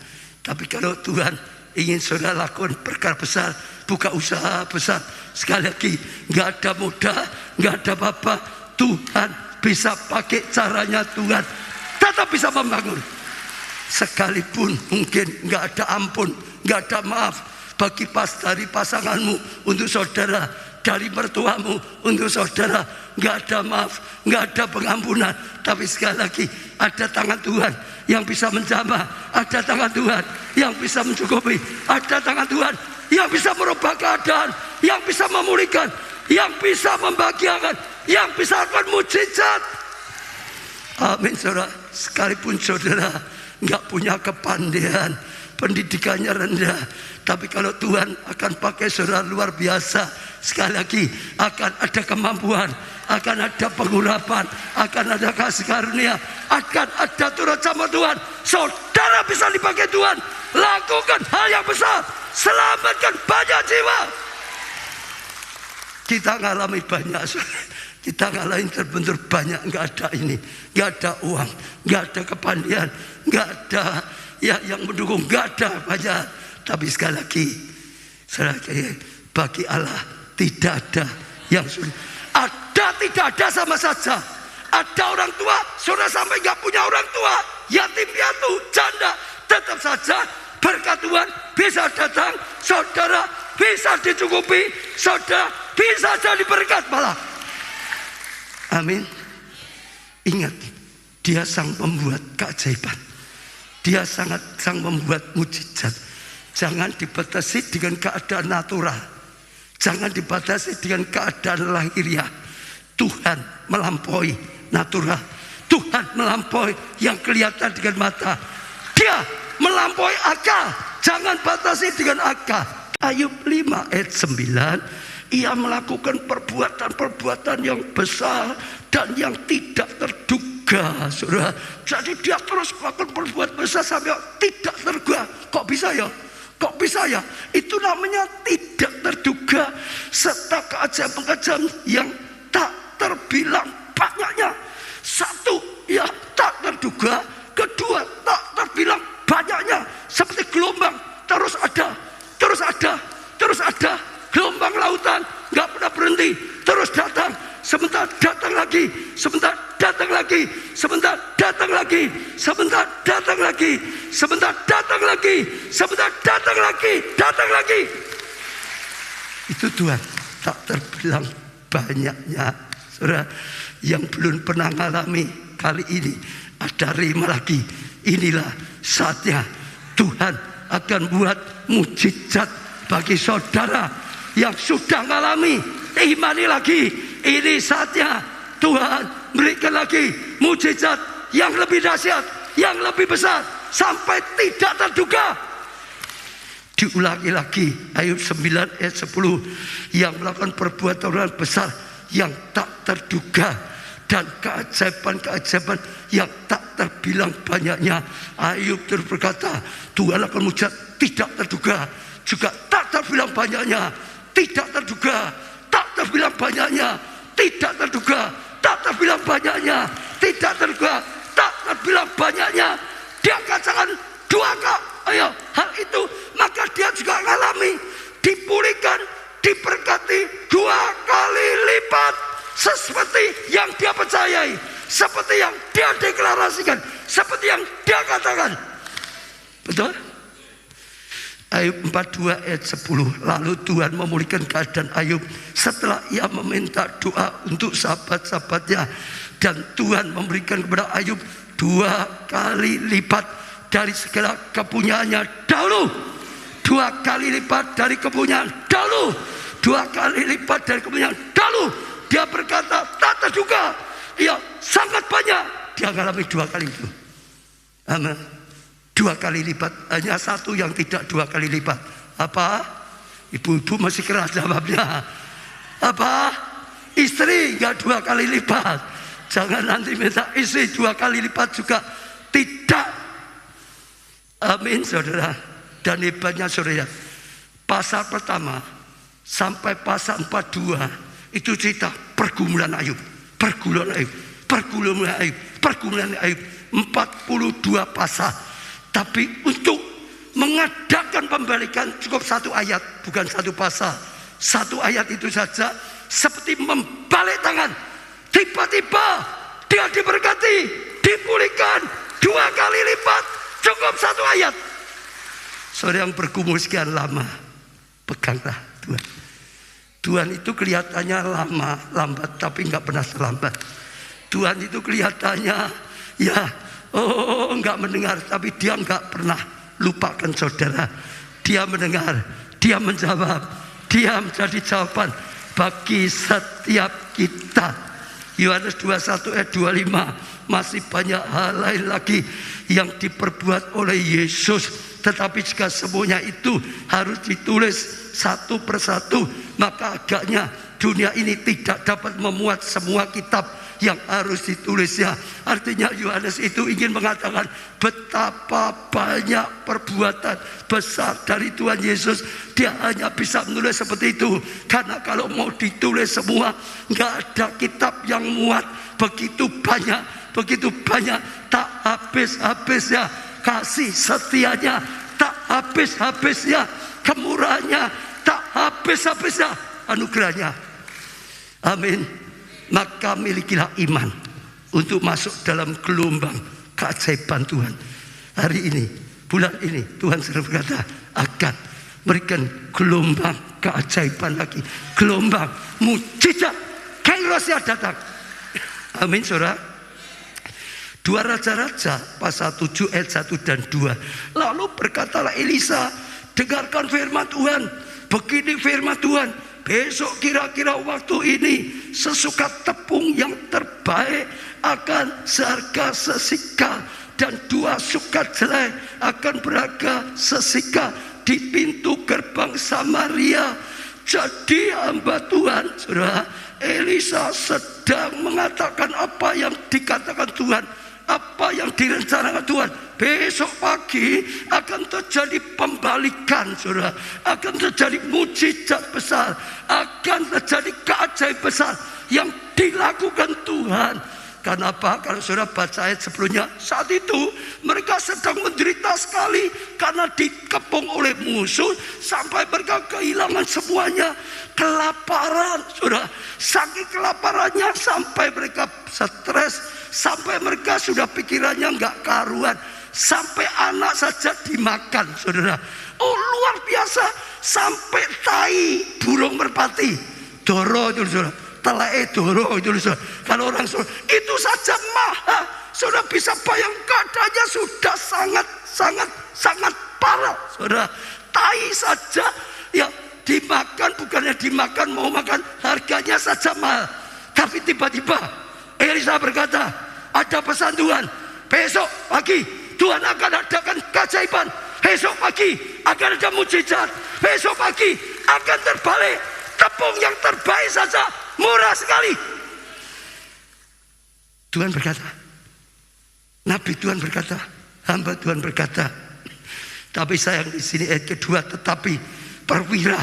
tapi kalau Tuhan ingin saudara lakukan perkara besar, buka usaha besar, sekali lagi nggak ada modal, nggak ada apa-apa, Tuhan bisa pakai caranya. Tuhan tetap bisa membangun. Sekalipun mungkin nggak ada ampun, nggak ada maaf bagi dari pasanganmu untuk saudara, dari mertuamu untuk saudara, nggak ada maaf, nggak ada pengampunan. Tapi sekali lagi ada tangan Tuhan yang bisa menjamah, ada tangan Tuhan yang bisa mencukupi, ada tangan Tuhan yang bisa merubah keadaan, yang bisa memulihkan, yang bisa membahagiakan, yang bisa akan mujizat. Amin, saudara. Sekalipun saudara nggak punya kepandaian, pendidikannya rendah, tapi kalau Tuhan akan pakai saudara luar biasa, sekali lagi akan ada kemampuan, akan ada pengurapan, akan ada kasih karunia, akan ada turut sama Tuhan. Saudara bisa dipakai Tuhan, lakukan hal yang besar, selamatkan banyak jiwa. Kita ngalami banyak, kita ngalamin terbentur banyak, nggak ada ini, nggak ada uang, nggak ada kepandaian, nggak ada ya yang mendukung, nggak ada banyak. Tapi sekali lagi, bagi Allah tidak ada yang sulit. Ada, tidak ada sama saja. Ada orang tua, saudara sampai nggak punya orang tua, yatim piatu, janda, tetap saja berkat Tuhan bisa datang, saudara bisa dicukupi, saudara bisa jadi berkat malah. Amin. Ingat, Dia sang pembuat keajaiban, Dia sang membuat mujizat. Jangan dibatasi dengan keadaan natural, jangan dibatasi dengan keadaan lahiriah. Tuhan melampaui natural, Tuhan melampaui yang kelihatan dengan mata. Dia melampaui akal, jangan batasi dengan akal. Ayub 5 ayat 9, ia melakukan perbuatan-perbuatan yang besar dan yang tidak terduga, saudara. Jadi dia terus melakukan perbuatan besar sampai tidak terduga. Kok bisa ya? Kok bisa ya? Itu namanya tidak terduga, serta keajaiban-keajaiban yang tak terbilang banyaknya. Satu, ya tak terduga. Kedua, tak terbilang banyaknya. Seperti gelombang, terus ada, terus ada, terus ada. Gelombang lautan gak pernah berhenti, terus datang, sebentar datang lagi, sebentar datang lagi, sebentar datang lagi, sebentar datang lagi, sebentar datang lagi, sebentar datang lagi, datang lagi. Itu Tuhan, tak terbilang banyaknya. Saudara yang belum pernah mengalami kali ini ada rema lagi. Inilah saatnya Tuhan akan buat mujizat bagi saudara yang sudah mengalami. Imani lagi, ini saatnya Tuhan berikan lagi mujizat yang lebih dahsyat, yang lebih besar, sampai tidak terduga. Diulangi lagi Ayub 9 ayat 10, yang melakukan perbuatan besar yang tak terduga dan keajaiban-keajaiban yang tak terbilang banyaknya. Ayub terus berkata, Tuhan akan mujizat tidak terduga, juga tak terbilang banyaknya, tidak terduga, tak terbilang banyaknya, tidak terduga, tak terbilang banyaknya, tidak terduga, tak terbilang banyaknya. Dia katakan 2 kali hal itu, maka dia juga mengalami dipulihkan, diberkati 2 kali lipat, seperti yang dia percayai, seperti yang dia deklarasikan, seperti yang dia katakan. Betul? Ayub 42 ayat 10. Lalu Tuhan memulihkan keadaan Ayub setelah ia meminta doa untuk sahabat-sahabatnya, dan Tuhan memberikan kepada Ayub 2 kali lipat dari segala kepunyaannya dahulu. 2 kali lipat dari kepunyaan dahulu. 2 kali lipat dari kepunyaan dahulu. Dia berkata tak terduga, ya sangat banyak. Dia mengalami 2 kali itu. Amin. 2 kali lipat. Hanya satu yang tidak 2 kali lipat. Apa? Ibu-ibu masih keras jawabnya. Apa? Istri enggak 2 kali lipat. Jangan nanti minta istri 2 kali lipat juga tidak. Amin saudara. Dan hebatnya saudara, pasal pertama sampai pasal 42 itu cerita pergumulan Ayub, pergumulan Ayub, pergumulan Ayub, pergumulan Ayub. 42 pasal. Tapi untuk mengadakan pembalikan cukup 1 ayat, bukan 1 pasal. 1 ayat itu saja seperti membalik tangan. Tiba-tiba dia diberkati, dipulihkan 2 kali lipat, cukup 1 ayat. Saudara yang bergumul sekian lama, peganglah Tuhan. Tuhan itu kelihatannya lama, lambat, tapi enggak pernah terlambat. Tuhan itu kelihatannya enggak mendengar, tapi dia enggak pernah lupakan saudara. Dia mendengar, dia menjawab, dia menjadi jawaban bagi setiap kita. Yohanes 21 ayat 25. Masih banyak hal lain lagi yang diperbuat oleh Yesus, tetapi jika semuanya itu harus ditulis satu persatu, maka agaknya dunia ini tidak dapat memuat semua kitab yang harus ditulisnya. Artinya Yohanes itu ingin mengatakan betapa banyak perbuatan besar dari Tuhan Yesus. Dia hanya bisa menulis seperti itu, karena kalau mau ditulis semua, nggak ada kitab yang muat. Begitu banyak, tak habis-habisnya kasih setianya, tak habis-habisnya kemurahannya, tak habis-habisnya anugerahnya. Amin. Maka milikilah iman untuk masuk dalam gelombang keajaiban Tuhan. Hari ini, bulan ini, Tuhan sudah berkata akan berikan gelombang keajaiban lagi, gelombang mujizat. Kairos datang. Amin saudara. 2 Raja-Raja pasal 7 ayat 1 dan 2. Lalu berkatalah Elisa, dengarkan firman Tuhan. Begini firman Tuhan, besok kira-kira waktu ini sesukat tepung yang terbaik akan seharga sesikal, dan 2 sukat jelai akan berharga sesikal di pintu gerbang Samaria. Jadi hamba Tuhan, saudara, Elisa sedang mengatakan apa yang dikatakan Tuhan, apa yang direncanakan Tuhan. Besok pagi akan terjadi pembalikan, saudara. Akan terjadi mujizat besar, akan terjadi keajaiban besar yang dilakukan Tuhan. Kenapa? Kalau saudara baca ayat sebelumnya, saat itu mereka sedang menderita sekali karena dikepung oleh musuh sampai mereka kehilangan semuanya. Kelaparan, saudara. Saking kelaparannya sampai mereka stres, sampai mereka sudah pikirannya enggak karuan, sampai anak saja dimakan, saudara. Oh luar biasa, sampai tai burung merpati, doro itu saudara, telek doro itu loh. Kalau orang itu saja mahal. Saudara bisa bayangkan keadaannya sudah sangat parah. Saudara, tai saja ya dimakan, bukannya dimakan, mau makan, harganya saja mahal. Tapi tiba-tiba Elisa berkata, ada pesan Tuhan, besok pagi Tuhan akan adakan keajaiban, besok pagi akan ada mujizat, besok pagi akan terbalik tepung yang terbaik saja, murah sekali. Tuhan berkata, Nabi Tuhan berkata, hamba Tuhan berkata. Tapi sayang di sini ayat kedua, tetapi perwira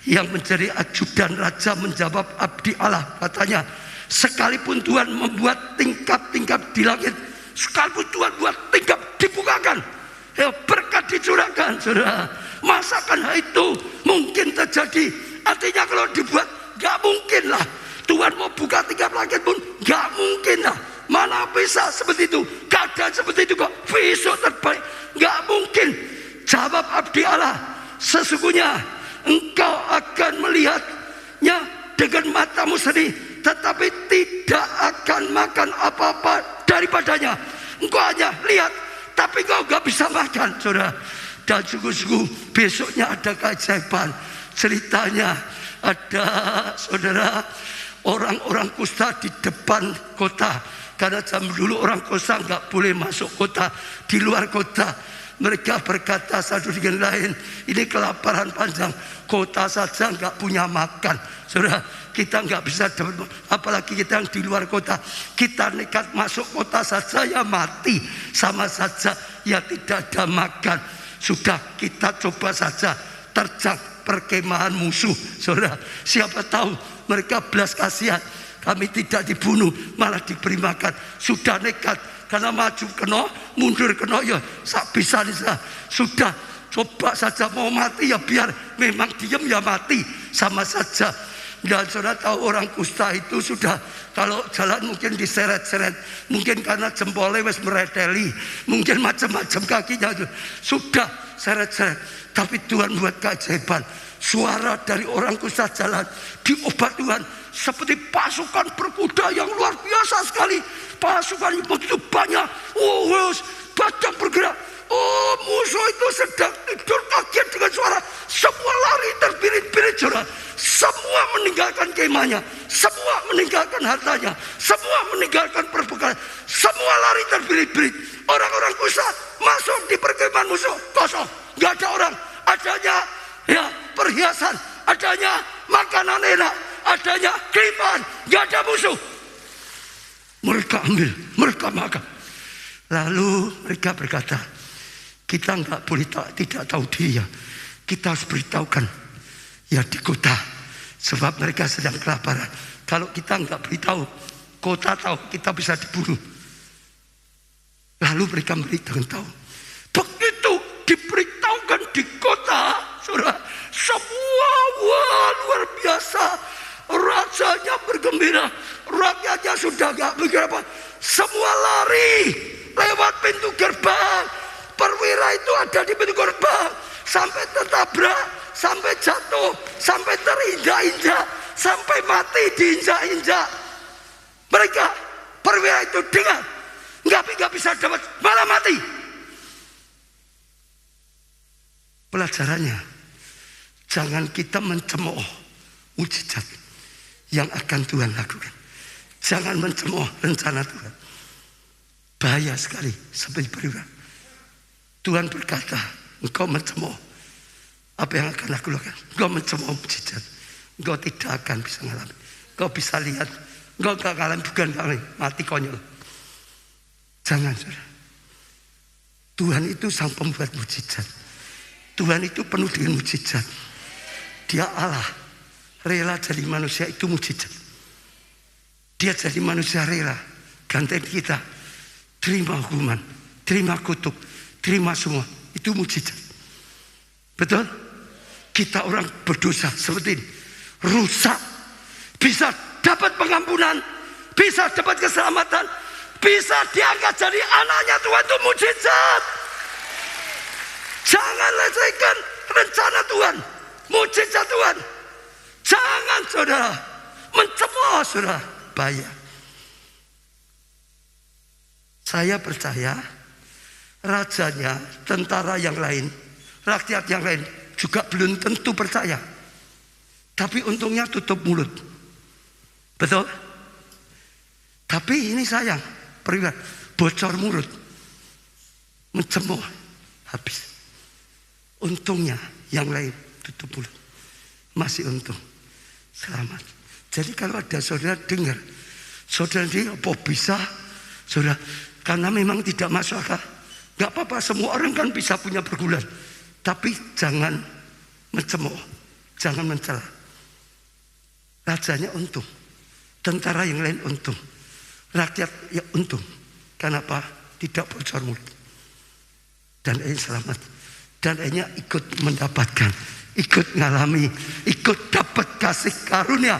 yang menjadi ajudan raja menjawab abdi Allah, katanya, sekalipun Tuhan membuat tingkap-tingkap di langit, sekalipun Tuhan buat tingkap dibukakan, ya berkat dicurahkan, saudara, masakan hal itu mungkin terjadi? Artinya kalau dibuat, gak mungkin lah. Tuhan mau buka tingkap langit pun gak mungkin lah. Mana bisa seperti itu? Keadaan seperti itu kok besok terbaik? Gak mungkin. Jawab abdi Allah, sesungguhnya engkau akan melihatnya dengan matamu sendiri, tetapi tidak akan makan apa-apa daripadanya. Engkau hanya lihat, tapi engkau gak bisa makan, saudara. Dan sungguh-sungguh besoknya ada keajaiban. Ceritanya ada, saudara, orang-orang kusta di depan kota. Karena zaman dulu orang kusta nggak boleh masuk kota, di luar kota. Mereka berkata satu dengan lain, ini kelaparan panjang, kota saja nggak punya makan. Saudara, kita nggak bisa dapat, apalagi kita yang di luar kota. Kita nekat masuk kota saja ya mati, sama saja ya tidak ada makan. Sudah kita coba saja terjang perkemahan musuh. Saudara, siapa tahu mereka belas kasihan, kami tidak dibunuh, malah diberi makan. Sudah nekat, karena maju kena, mundur kena, ya sak bisa nih. Sudah coba saja mau mati ya biar memang diam ya mati, sama saja. Dan saudara tahu orang kusta itu sudah kalau jalan mungkin diseret-seret, mungkin karena jempolnya wes mereteli, mungkin macam-macam kakinya itu sudah seret-seret. Tapi Tuhan buat keajaiban, suara dari orang kusta jalan diobat Tuhan seperti pasukan berkuda yang luar biasa sekali. Pasukan yang begitu banyak, badan bergerak. Oh, musuh itu sedang tidur kaget dengan suara. Semua lari terbirit-birit, saudara. Semua meninggalkan kemahnya, semua meninggalkan hartanya, semua meninggalkan perbekalan, semua lari terbirit-birit. Orang-orang kusta masuk di perkemahan musuh, kosong, nggak ada orang. Adanya ya perhiasan, adanya makanan enak, adanya kelimpahan, nggak ada musuh. Mereka ambil, mereka makan. Lalu mereka berkata, kita nggak boleh tidak tahu dia. Kita harus beritahukan ya di kota, sebab mereka sedang kelaparan. Kalau kita nggak beritahu, kota tahu kita bisa dibunuh. Lalu mereka beritahu. Begitu diberitahukan di kota, saudara, semua luar biasa. Rajanya bergembira, rakyatnya sudah gak bergerak, semua lari lewat pintu gerbang. Perwira itu ada di pintu gerbang, sampai tertabrak, sampai jatuh, sampai terinjak-injak, sampai mati diinjak-injak. Mereka perwira itu dengar, nggak bisa dapat, malah mati. Pelajarannya, jangan kita mencemooh mujizat yang akan Tuhan lakukan. Jangan mencemooh rencana Tuhan. Bahaya sekali seperti perwira. Tuhan berkata, engkau mencemooh apa yang akan aku lakukan. Engkau mencemooh mujizat, engkau tidak akan bisa mengalami. Engkau bisa lihat, engkau gak akan bukan kali mati konyol. Jangan, saudara. Tuhan itu sang pembuat mujizat. Tuhan itu penuh dengan mujizat. Dia Allah, rela jadi manusia, itu mujizat. Dia jadi manusia rela gantiin kita, terima hukuman, terima kutuk, terima semua, itu mujizat. Betul? Kita orang berdosa seperti ini, rusak, bisa dapat pengampunan, bisa dapat keselamatan, bisa diangkat jadi anaknya Tuhan, itu mujizat. Jangan lecehkan rencana Tuhan, mujizat Tuhan. Jangan, saudara. mencemooh, saudara, bahaya. Saya percaya rajanya, tentara yang lain, rakyat yang lain juga belum tentu percaya. Tapi untungnya tutup mulut. Betul? Tapi ini sayang, perwira, bocor mulut, mencemooh, habis. Untungnya yang lain tutup mulut, masih untung, selamat. Jadi kalau ada saudara dengar, saudara ini apa bisa, saudara, karena memang tidak masuk akal. Gak apa-apa, semua orang kan bisa punya pergumulan. Tapi jangan mencemooh, jangan mencela. Rajanya untung, tentara yang lain untung, rakyat ya untung. Kenapa? Tidak bocor mulut. Dan ini selamat. Dan ini ikut mendapatkan, ikut ngalami, ikut dapat kasih karunia.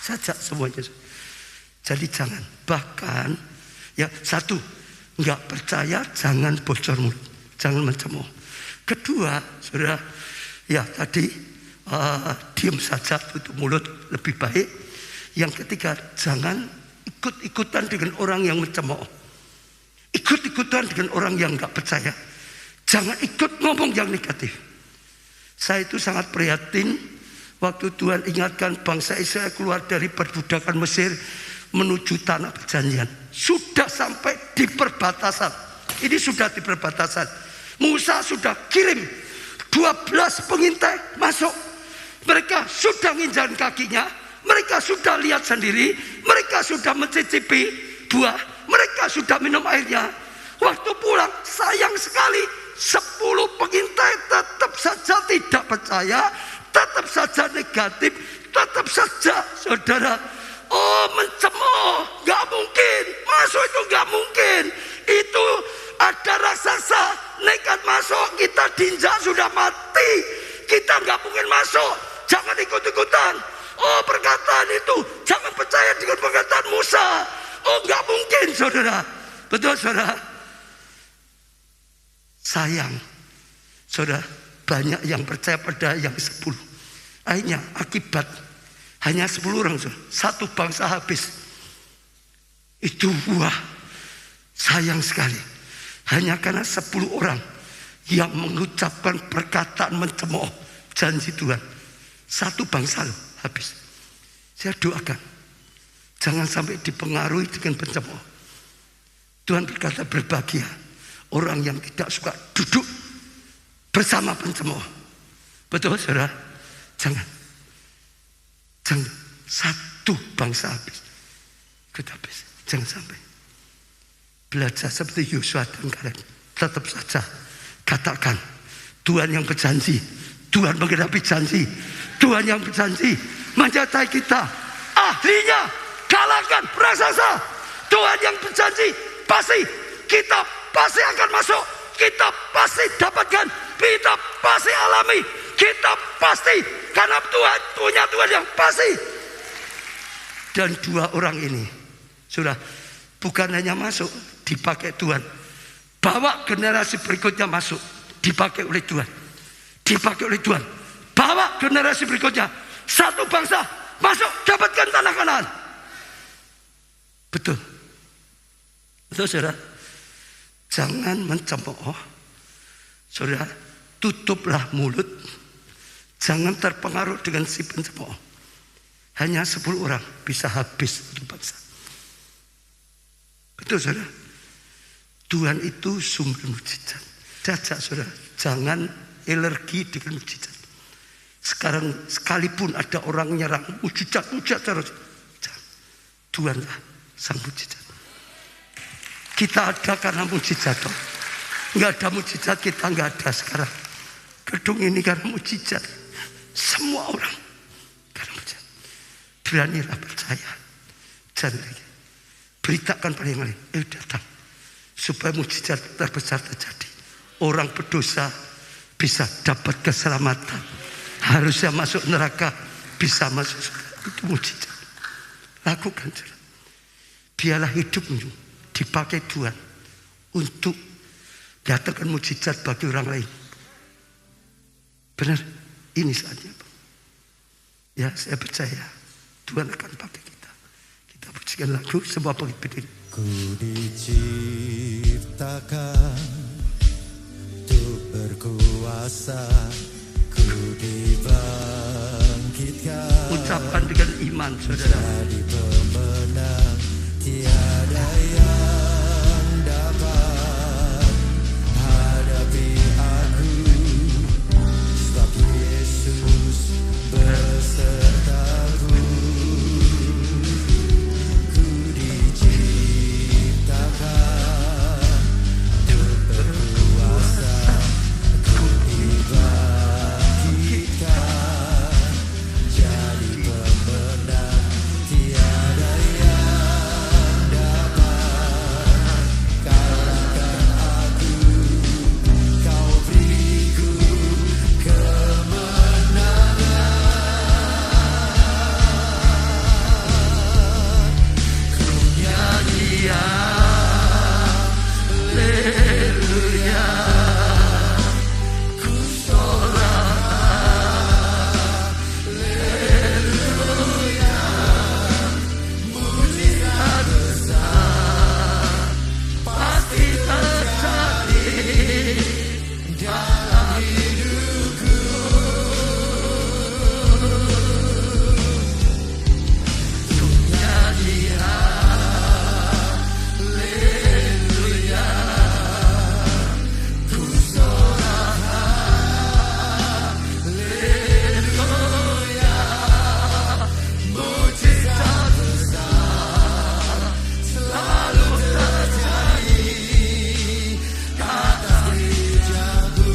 Saja semuanya. Jadi jangan. Bahkan ya satu, nggak percaya jangan bocor mulut, jangan mencemooh. Kedua, saudara, ya tadi diam saja, tutup mulut lebih baik. Yang ketiga, jangan ikut-ikutan dengan orang yang mencemooh, ikut-ikutan dengan orang yang nggak percaya. Jangan ikut ngomong yang negatif. Saya itu sangat prihatin waktu Tuhan ingatkan bangsa Israel keluar dari perbudakan Mesir menuju tanah perjanjian. Sudah sampai di perbatasan. Ini sudah di perbatasan. Musa sudah kirim 12 pengintai masuk. Mereka sudah nginjakan kakinya. Mereka sudah lihat sendiri. Mereka sudah mencicipi buah. Mereka sudah minum airnya. Waktu pulang sayang sekali 10 pengintai tetap saja tidak percaya. Tetap saja negatif. Tetap saja saudara, oh mencemooh, gak mungkin. Masuk itu gak mungkin. Itu ada raksasa nekat masuk, kita dinjak sudah mati. Kita gak mungkin masuk. Jangan ikut-ikutan. Oh perkataan itu, jangan percaya dengan perkataan Musa. Oh gak mungkin saudara. Betul saudara. Sayang saudara, banyak yang percaya pada yang 10. Akhirnya akibat hanya 10 orang saudara. Satu bangsa habis. Itu buah. Sayang sekali. Hanya karena 10 orang yang mengucapkan perkataan mencemooh janji Tuhan. Satu bangsa loh habis. Saya doakan jangan sampai dipengaruhi dengan pencemooh. Tuhan berkata berbahagia orang yang tidak suka duduk bersama pencemooh. Betul saudara? Jangan satu bangsa habis. Kita habis. Jangan sampai. Belajar seperti Yosua dan Kaleb. Tetap saja katakan Tuhan yang berjanji, Tuhan menggenapi janji, Tuhan yang berjanji menyertai kita. Ahlinya kalahkan raksasa. Tuhan yang berjanji pasti kita pasti akan masuk. Kita pasti dapatkan. Kita pasti alami. Kita pasti, karena Tuhan punya Tuhan yang pasti. Dan 2 orang ini sudah bukan hanya masuk, dipakai Tuhan. Bawa generasi berikutnya masuk, dipakai oleh Tuhan. Dipakai oleh Tuhan. Bawa generasi berikutnya. Satu bangsa masuk, dapatkan tanah Kanaan. Betul. Betul saudara. Jangan mencemooh. Saudara, tutuplah mulut. Jangan terpengaruh dengan si pencemooh. Hanya 10 orang bisa habis untuk bangsa. Betul saudara. Tuhan itu sumber mujizat. Jajak saudara, jangan alergi dengan mujizat. Sekarang sekalipun ada orang nyerang mujizat terus, Tuhanlah sang mujizat. Kita ada karena mujizat. Nggak ada mujizat kita nggak ada sekarang. Gedung ini karena mujizat. Semua orang karena mujizat. Beranilah percaya. Jangan lagi. Beritakan pada yang lain. Datang. Supaya mujizat terbesar terjadi. Orang berdosa bisa dapat keselamatan. Harusnya masuk neraka, bisa masuk surga. Itu mujizat. Lakukan. Biarlah hidupmu dipakai Tuhan untuk datangkan mujizat bagi orang lain. Benar, ini saatnya. Ya, saya percaya Tuhan akan pakai kita. Kita pujikan lagu sebuah penghidupan. Ku diciptakan untuk berkuasa, ku dibangkitkan. Ucapkan dengan iman, saudara. Jadi pemenang, tiada yang dapat hadapi aku, sebab Yesus besertaku. Ku diciptakan untuk berkuasa, ku dibangkitkan. Jadi pemenang, tiada yang dapat kalahkan aku. Kau beriku kemenangan. Ku nyanyi haleluya, ku sorak haleluya. Mujizat besar pasti terjadi dalam hidupku. Ku nyanyi haleluya, ku sorak haleluya. Mujizat besar selalu terjadi dalam hidupku.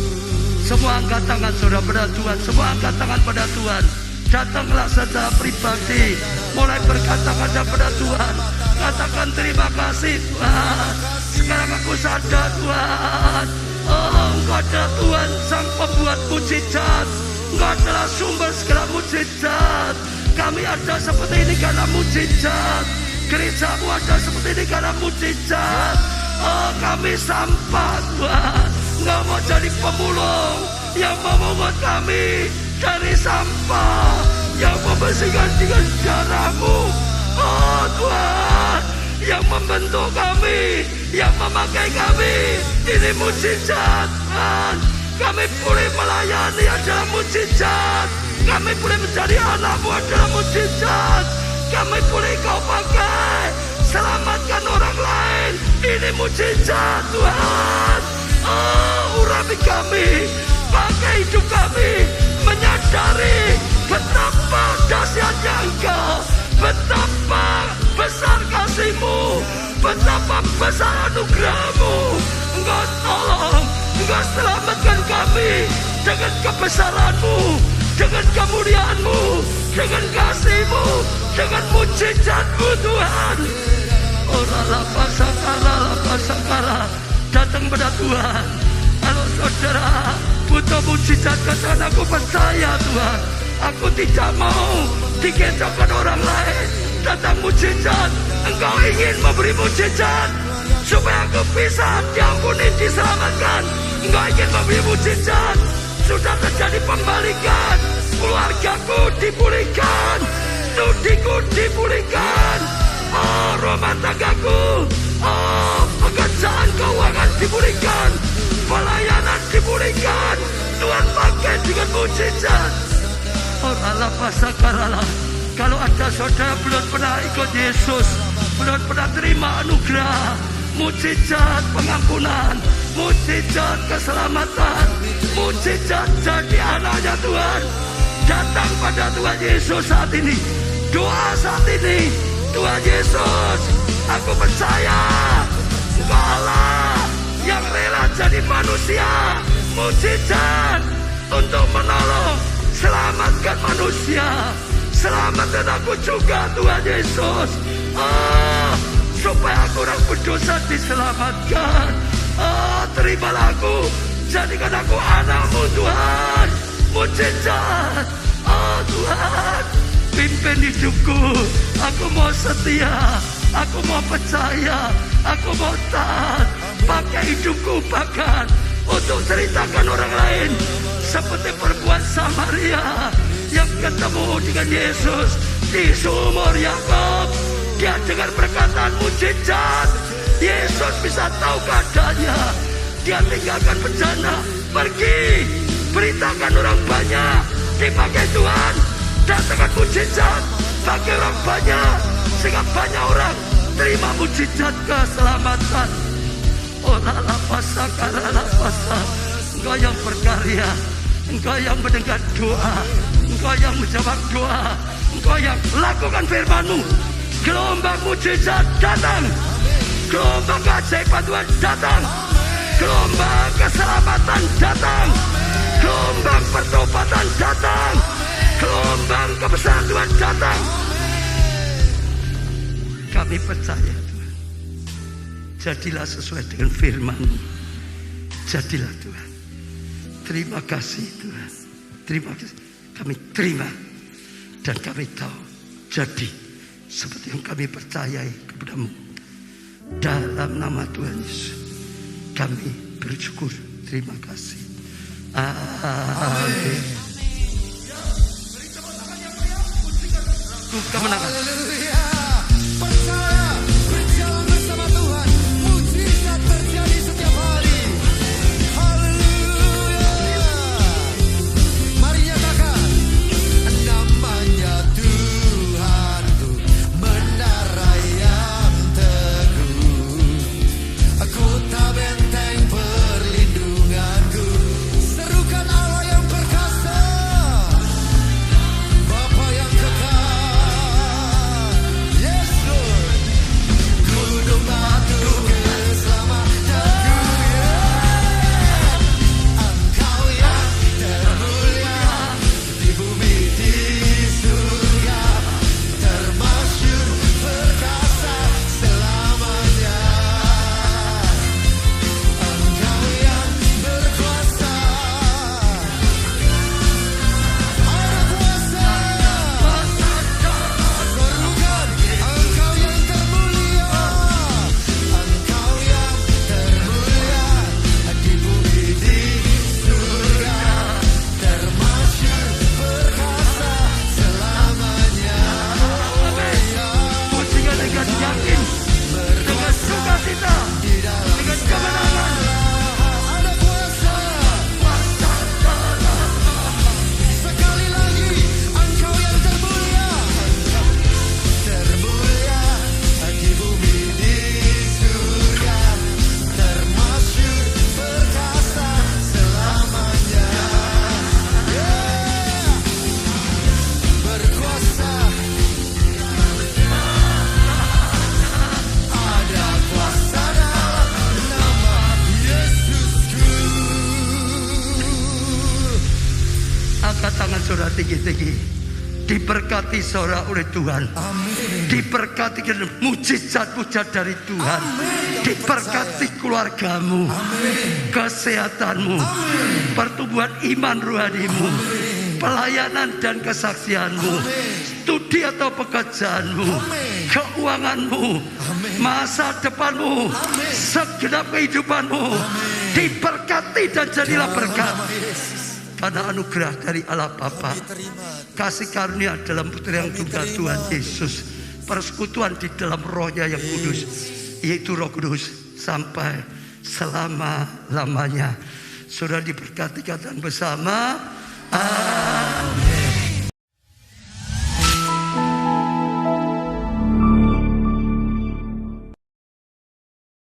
Semua angkat tangan saudara pada Tuhan. Semua angkat tangan pada Tuhan. Datanglah secara pribadi, mulai berkata-kata pada Tuhan. Katakan terima kasih Tuhan. Sekarang aku sadar Tuhan, oh Engkau adalah Tuhan sang pembuat mujizat. Engkau adalah sumber segala mujizat. Kami ada seperti ini karena mujizat. Gerejamu ada seperti ini karena mujizat. Oh kami sampah Tuhan. Engkau mau jadi pemulung yang memungut kami dari sampah, yang membersihkan dengan darah-Mu. Oh Tuhan, yang membentuk kami, yang memakai kami. Ini mujizat Tuhan. Kami boleh melayani adalah mujizat. Kami boleh menjadi anak-Mu adalah mujizat. Kami boleh Kau pakai selamatkan orang lain. Ini mujizat Tuhan. Oh urapi kami, pakai hidup kami, menyadari betapa dahsyatnya Engkau, betapa besar kasih-Mu, betapa besar anugerah-Mu. Engkau tolong, Engkau selamatkan kami dengan kebesaran-Mu, dengan kemuliaan-Mu, dengan kasih-Mu, dengan mujizat-Mu Tuhan. Sakara, datang pada Tuhan. Kalau saudara butuh mujizat, katakan aku percaya Tuhan. Aku tidak mau dikecohkan orang lain. Datang mujizat. Engkau ingin memberi mujizat supaya aku bisa diampuni, diselamatkan. Engkau ingin memberi mujizat. Sudah terjadi pembalikan. Keluargaku dipulihkan, studiku dipulihkan, oh rumah tanggaku, oh pekerjaan keuangan dipulihkan, pelayanan dipulihkan. Tuhan pakai dengan mujizat. Oralah pasakaralah. Kalau ada saudara belum pernah ikut Yesus, belum pernah terima anugerah, mujizat pengampunan, mujizat keselamatan, mujizat jadi anaknya Tuhan, datang pada Tuhan Yesus saat ini. Doa saat ini, Tuhan Yesus, aku percaya Engkau Allah yang rela jadi manusia, mujizat untuk menolong, selamatkan manusia. Selamatkan aku juga Tuhan Yesus, oh, supaya aku orang berdosa diselamatkan. Oh, terimalah aku, jadikan aku anak-Mu Tuhan, mujizat. Oh Tuhan, pimpin hidupku. Aku mau setia, aku mau percaya, aku mau taat. Pakai hidupku bahkan untuk ceritakan orang lain, seperti perempuan Samaria yang ketemu dengan Yesus di sumur Yakub. Dia dengar perkataan mujizat. Yesus bisa tahu keadaannya. Dia tinggalkan bencana, pergi beritakan orang banyak, dipakai Tuhan, datangkan mujizat bagi orang banyak, sehingga banyak orang terima mujizat keselamatan. Oh lalapasa karalapasa, Engkau yang berkarya, Engkau yang mendengar doa, Engkau yang menjawab doa, Engkau yang lakukan firman-Mu. Gelombang mujizat datang, gelombang keajaiban Tuhan datang, gelombang keselamatan datang, gelombang pertobatan datang, gelombang kebesaran Tuhan datang. Kami percaya Tuhan, jadilah sesuai dengan firman-Mu. Jadilah Tuhan. Terima kasih Tuhan. Terima kasih. Kami terima dan kami tahu jadi seperti yang kami percayai kepada-Mu. Dalam nama Tuhan Yesus kami bersyukur. Terima kasih. Amin. Kemenangan. Haleluya. Percaya, berjalan bersama Tuhan. Mujizat terjadi setiap hari. Haleluya. Mari nyatakan, namanya Tuhanku, menara yang teguh. Aku tak benteng perlindunganku. Serukan Allah yang perkasa, Bapa yang kekal. Yes Lord. Gunung batu keselamatanku, Engkau yang termulia di bumi di surga, termasyhur perkasa selamanya. Engkau yang berkuasa, ada kuasa. Serukan, Engkau yang termulia, Engkau yang termulia di bumi di surga, termasyhur perkasa selamanya. Pujikan dengan yakin, dengan sukacita, dengan kemenangan. Ada kuasa. Sekali lagi, Engkau yang termulia, termulia di bumi di surga, termasyhur perkasa selamanya. Berkuasa, ada kuasa dalam nama Yesusku. Angkat tangan saudara tinggi-tinggi. Diberkati saudara oleh Tuhan. Amin. Diberkati dengan mujizat-mujizat dari Tuhan. Diberkati keluargamu, kesehatanmu, pertumbuhan iman rohanimu, pelayanan dan kesaksianmu, studi atau pekerjaanmu, keuanganmu, masa depanmu, segenap kehidupanmu. Diberkati dan jadilah berkat. Karena anugerah dari Allah Bapa, kasih karunia dalam Putra yang tunggal Tuhan Yesus, persekutuan di dalam Roh-Nya yang kudus, yaitu Roh Kudus, sampai selama-lamanya. Saudara diberkati katakan bersama. Amin.